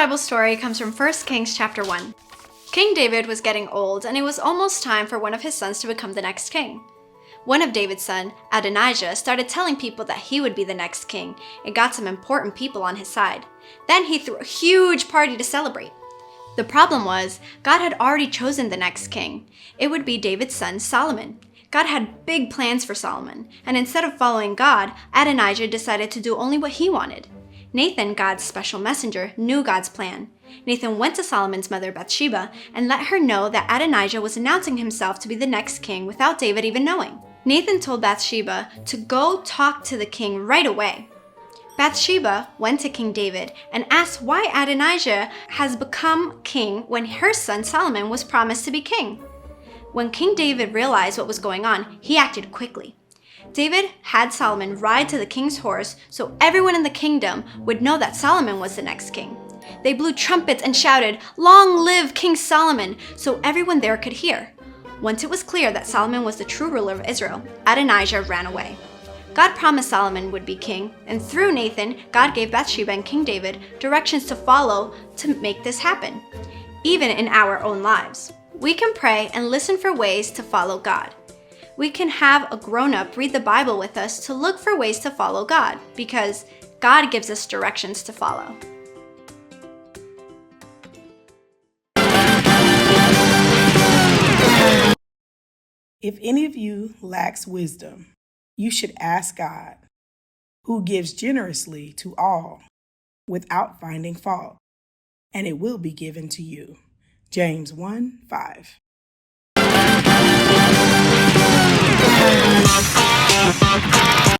Bible story comes from 1 Kings chapter 1. King David was getting old, and it was almost time for one of his sons to become the next king. One of David's sons, Adonijah, started telling people that he would be the next king and got some important people on his side. Then he threw a huge party to celebrate. The problem was, God had already chosen the next king. It would be David's son Solomon. God had big plans for Solomon, and instead of following God, Adonijah decided to do only what he wanted. Nathan, God's special messenger, knew God's plan. Nathan went to Solomon's mother Bathsheba and let her know that Adonijah was announcing himself to be the next king without David even knowing. Nathan told Bathsheba to go talk to the king right away. Bathsheba went to King David and asked why Adonijah has become king when her son Solomon was promised to be king. When King David realized what was going on, he acted quickly. David had Solomon ride to the king's horse so everyone in the kingdom would know that Solomon was the next king. They blew trumpets and shouted, "Long live King Solomon," so everyone there could hear. Once it was clear that Solomon was the true ruler of Israel, Adonijah ran away. God promised Solomon would be king, and through Nathan, God gave Bathsheba and King David directions to follow to make this happen, even in our own lives. We can pray and listen for ways to follow God. We can have a grown-up read the Bible with us to look for ways to follow God, because God gives us directions to follow. If any of you lacks wisdom, you should ask God, who gives generously to all without finding fault, and it will be given to you. James 1:5.